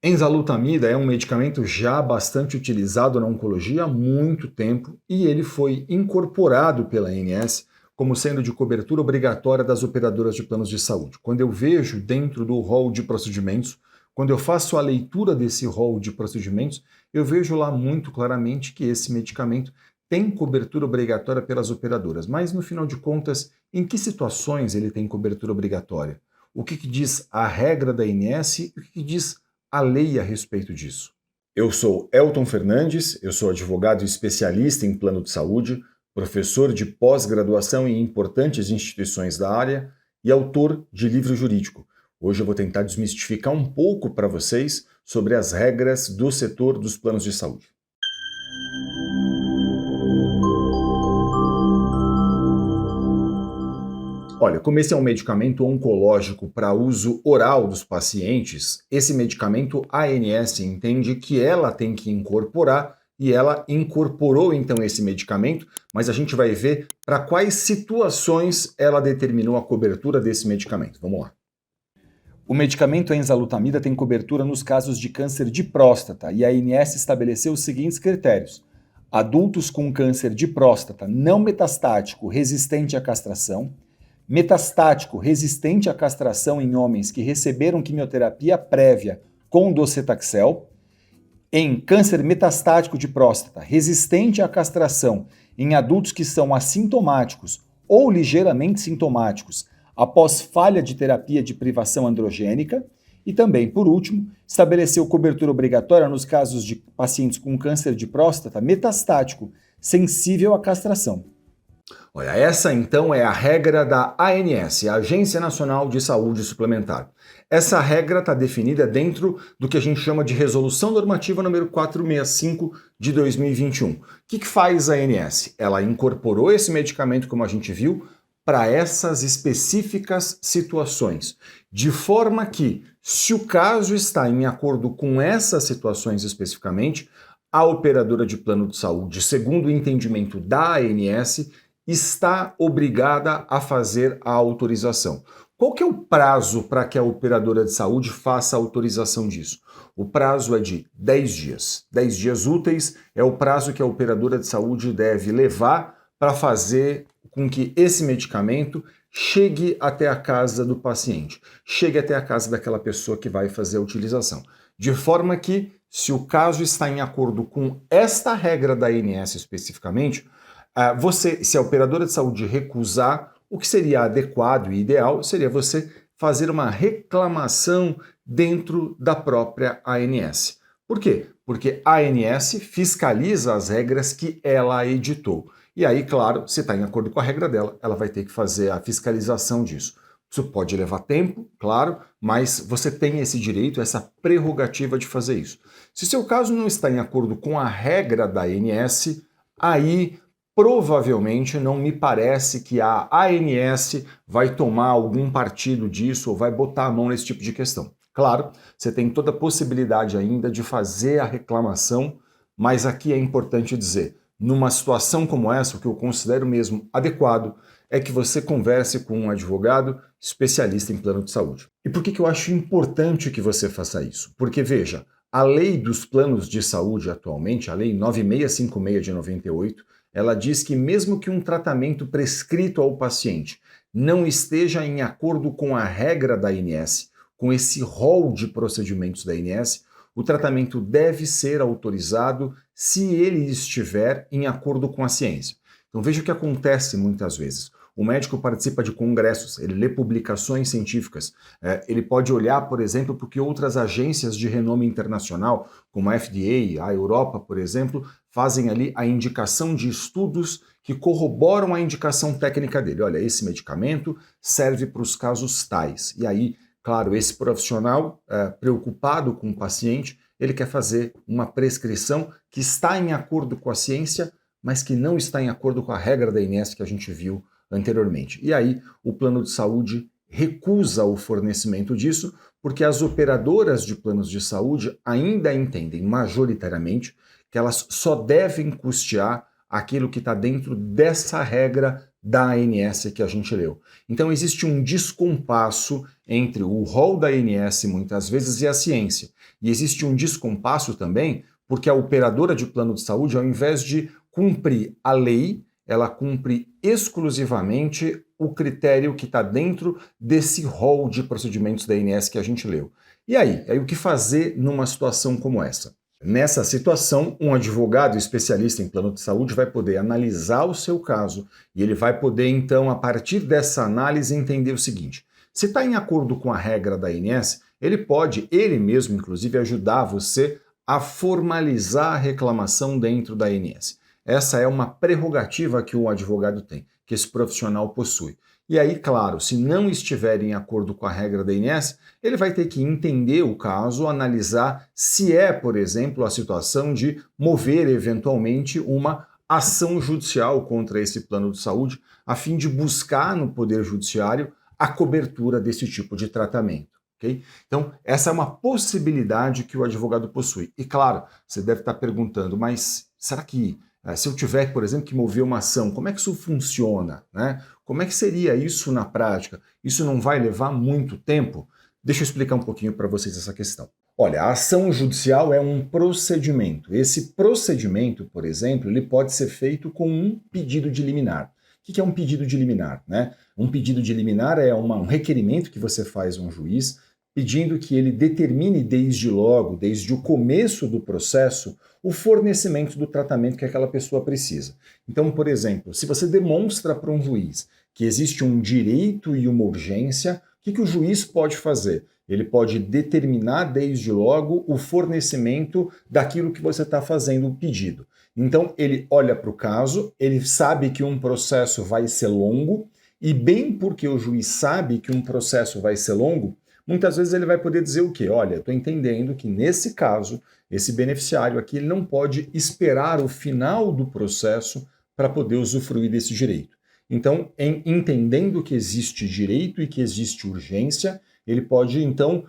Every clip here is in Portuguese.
Enzalutamida é um medicamento já bastante utilizado na oncologia há muito tempo e ele foi incorporado pela ANS como sendo de cobertura obrigatória das operadoras de planos de saúde. Quando eu vejo dentro do rol de procedimentos, quando eu faço a leitura desse rol de procedimentos, eu vejo lá muito claramente que esse medicamento tem cobertura obrigatória pelas operadoras. Mas, no final de contas, em que situações ele tem cobertura obrigatória? O que diz a regra da ANS e o que diz a lei a respeito disso? Eu sou Elton Fernandes, eu sou advogado especialista em plano de saúde, professor de pós-graduação em importantes instituições da área e autor de livro jurídico. Hoje eu vou tentar desmistificar um pouco para vocês sobre as regras do setor dos planos de saúde. Olha, como esse é um medicamento oncológico para uso oral dos pacientes, esse medicamento a ANS entende que ela tem que incorporar e ela incorporou então esse medicamento, mas a gente vai ver para quais situações ela determinou a cobertura desse medicamento. Vamos lá. O medicamento enzalutamida tem cobertura nos casos de câncer de próstata e a ANS estabeleceu os seguintes critérios: adultos com câncer de próstata não metastático resistente à castração, metastático resistente à castração em homens que receberam quimioterapia prévia com docetaxel, em câncer metastático de próstata resistente à castração em adultos que são assintomáticos ou ligeiramente sintomáticos após falha de terapia de privação androgênica e também, por último, estabeleceu cobertura obrigatória nos casos de pacientes com câncer de próstata metastático sensível à castração. Olha, essa então é a regra da ANS, a Agência Nacional de Saúde Suplementar. Essa regra está definida dentro do que a gente chama de Resolução Normativa número 465 de 2021. O que faz a ANS? Ela incorporou esse medicamento, como a gente viu, para essas específicas situações, de forma que, se o caso está em acordo com essas situações especificamente, a operadora de plano de saúde, segundo o entendimento da ANS, está obrigada a fazer a autorização. Qual que é o prazo para que a operadora de saúde faça a autorização disso? O prazo é de 10 dias. 10 dias úteis é o prazo que a operadora de saúde deve levar para fazer com que esse medicamento chegue até a casa do paciente, chegue até a casa daquela pessoa que vai fazer a utilização. De forma que, se o caso está em acordo com esta regra da ANS especificamente, se a operadora de saúde recusar, o que seria adequado e ideal seria você fazer uma reclamação dentro da própria ANS. Por quê? Porque a ANS fiscaliza as regras que ela editou. E aí, claro, se está em acordo com a regra dela, ela vai ter que fazer a fiscalização disso. Isso pode levar tempo, claro, mas você tem esse direito, essa prerrogativa de fazer isso. Se seu caso não está em acordo com a regra da ANS, aí provavelmente não me parece que a ANS vai tomar algum partido disso ou vai botar a mão nesse tipo de questão. Claro, você tem toda a possibilidade ainda de fazer a reclamação, mas aqui é importante dizer, numa situação como essa, o que eu considero mesmo adequado é que você converse com um advogado especialista em plano de saúde. E por que eu acho importante que você faça isso? Porque, veja, a lei dos planos de saúde atualmente, a lei 9656 de 98, ela diz que mesmo que um tratamento prescrito ao paciente não esteja em acordo com a regra da ANS, com esse rol de procedimentos da ANS, o tratamento deve ser autorizado se ele estiver em acordo com a ciência. Então veja o que acontece muitas vezes. O médico participa de congressos, ele lê publicações científicas, ele pode olhar, por exemplo, para o que outras agências de renome internacional, como a FDA, a Europa, por exemplo, fazem ali a indicação de estudos que corroboram a indicação técnica dele. Olha, esse medicamento serve para os casos tais. E aí, claro, esse profissional preocupado com o paciente, ele quer fazer uma prescrição que está em acordo com a ciência, mas que não está em acordo com a regra da ANS que a gente viu anteriormente. E aí, o plano de saúde recusa o fornecimento disso, porque as operadoras de planos de saúde ainda entendem majoritariamente que elas só devem custear aquilo que está dentro dessa regra da ANS que a gente leu. Então existe um descompasso entre o rol da ANS muitas vezes e a ciência. E existe um descompasso também porque a operadora de plano de saúde, ao invés de cumprir a lei, ela cumpre exclusivamente o critério que está dentro desse rol de procedimentos da ANS que a gente leu. E aí? O que fazer numa situação como essa? Nessa situação, um advogado especialista em plano de saúde vai poder analisar o seu caso e ele vai poder, então, a partir dessa análise, entender o seguinte: se está em acordo com a regra da ANS, ele pode, ele mesmo, inclusive, ajudar você a formalizar a reclamação dentro da ANS. Essa é uma prerrogativa que o advogado tem, que esse profissional possui. E aí, claro, se não estiver em acordo com a regra da ANS, ele vai ter que entender o caso, analisar se é, por exemplo, a situação de mover eventualmente uma ação judicial contra esse plano de saúde, a fim de buscar no Poder Judiciário a cobertura desse tipo de tratamento. Okay? Então, essa é uma possibilidade que o advogado possui. E claro, você deve estar perguntando, mas será que se eu tiver, por exemplo, que mover uma ação, como é que isso funciona, né? Como é que seria isso na prática? Isso não vai levar muito tempo? Deixa eu explicar um pouquinho para vocês essa questão. Olha, a ação judicial é um procedimento. Esse procedimento, por exemplo, ele pode ser feito com um pedido de liminar. O que é um pedido de liminar, né? Um pedido de liminar é um requerimento que você faz a um juiz pedindo que ele determine desde logo, desde o começo do processo, o fornecimento do tratamento que aquela pessoa precisa. Então, por exemplo, se você demonstra para um juiz que existe um direito e uma urgência, o que o juiz pode fazer? Ele pode determinar desde logo o fornecimento daquilo que você está fazendo o pedido. Então, ele olha para o caso, ele sabe que um processo vai ser longo, e bem porque o juiz sabe que um processo vai ser longo, muitas vezes ele vai poder dizer o quê? Olha, estou entendendo que nesse caso, esse beneficiário aqui ele não pode esperar o final do processo para poder usufruir desse direito. Então, entendendo que existe direito e que existe urgência, ele pode, então,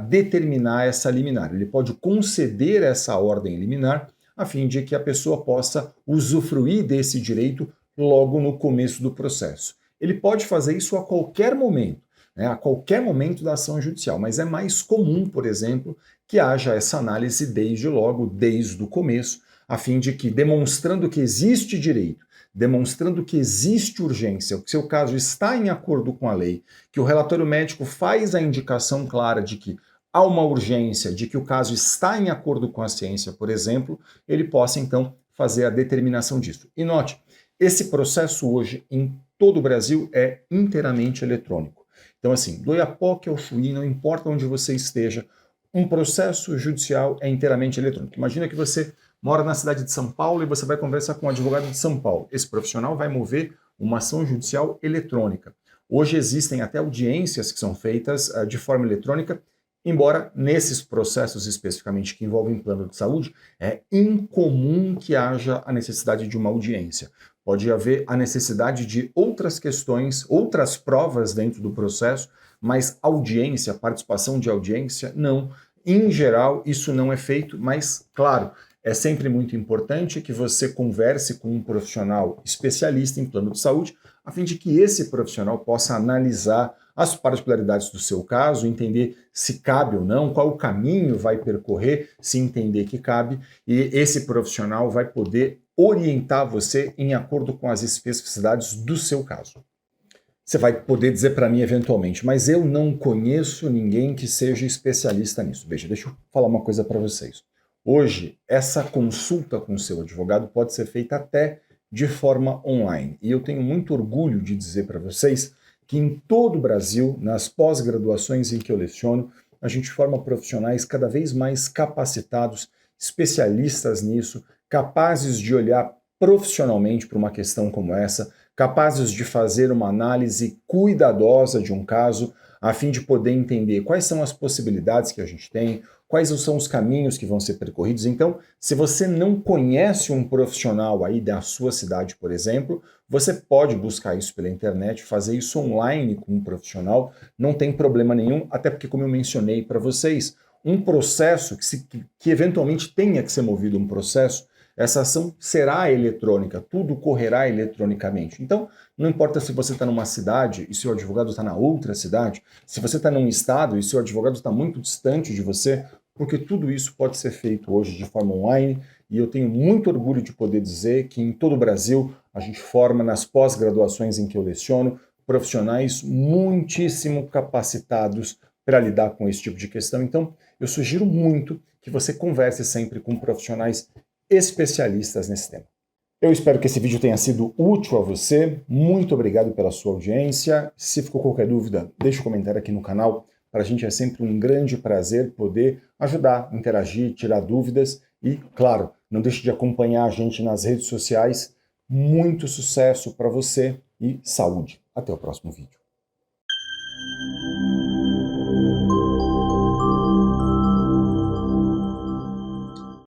determinar essa liminar. Ele pode conceder essa ordem liminar a fim de que a pessoa possa usufruir desse direito logo no começo do processo. Ele pode fazer isso a qualquer momento, né, a qualquer momento da ação judicial, mas é mais comum, por exemplo, que haja essa análise desde logo, desde o começo, a fim de que, demonstrando que existe direito, demonstrando que existe urgência, que seu caso está em acordo com a lei, que o relatório médico faz a indicação clara de que há uma urgência, de que o caso está em acordo com a ciência, por exemplo, ele possa então fazer a determinação disso. E note, esse processo hoje em todo o Brasil é inteiramente eletrônico. Então assim, do Oiapoque ao Chuí, não importa onde você esteja, um processo judicial é inteiramente eletrônico. Imagina que você mora na cidade de São Paulo e você vai conversar com um advogado de São Paulo. Esse profissional vai mover uma ação judicial eletrônica. Hoje existem até audiências que são feitas de forma eletrônica, embora nesses processos especificamente que envolvem plano de saúde, é incomum que haja a necessidade de uma audiência. Pode haver a necessidade de outras questões, outras provas dentro do processo, mas audiência, participação de audiência, não. Em geral, isso não é feito, mas, claro, é sempre muito importante que você converse com um profissional especialista em plano de saúde, a fim de que esse profissional possa analisar as particularidades do seu caso, entender se cabe ou não, qual o caminho vai percorrer, se entender que cabe, e esse profissional vai poder orientar você em acordo com as especificidades do seu caso. Você vai poder dizer para mim eventualmente, mas eu não conheço ninguém que seja especialista nisso. Veja, deixa eu falar uma coisa para vocês. Hoje, essa consulta com o seu advogado pode ser feita até de forma online. E eu tenho muito orgulho de dizer para vocês que em todo o Brasil, nas pós-graduações em que eu leciono, a gente forma profissionais cada vez mais capacitados, especialistas nisso, capazes de olhar profissionalmente para uma questão como essa, capazes de fazer uma análise cuidadosa de um caso, a fim de poder entender quais são as possibilidades que a gente tem, quais são os caminhos que vão ser percorridos. Então, se você não conhece um profissional aí da sua cidade, por exemplo, você pode buscar isso pela internet, fazer isso online com um profissional, não tem problema nenhum, até porque, como eu mencionei para vocês, um processo que eventualmente tenha que ser movido um processo, essa ação será eletrônica, tudo correrá eletronicamente. Então, não importa se você está numa cidade e seu advogado está na outra cidade, se você está num estado e seu advogado está muito distante de você, porque tudo isso pode ser feito hoje de forma online, e eu tenho muito orgulho de poder dizer que em todo o Brasil a gente forma nas pós-graduações em que eu leciono profissionais muitíssimo capacitados para lidar com esse tipo de questão. Então, eu sugiro muito que você converse sempre com profissionais especialistas nesse tema. Eu espero que esse vídeo tenha sido útil a você. Muito obrigado pela sua audiência. Se ficou qualquer dúvida, deixe um comentário aqui no canal. Para a gente é sempre um grande prazer poder ajudar, interagir, tirar dúvidas e, claro, não deixe de acompanhar a gente nas redes sociais. Muito sucesso para você e saúde. Até o próximo vídeo.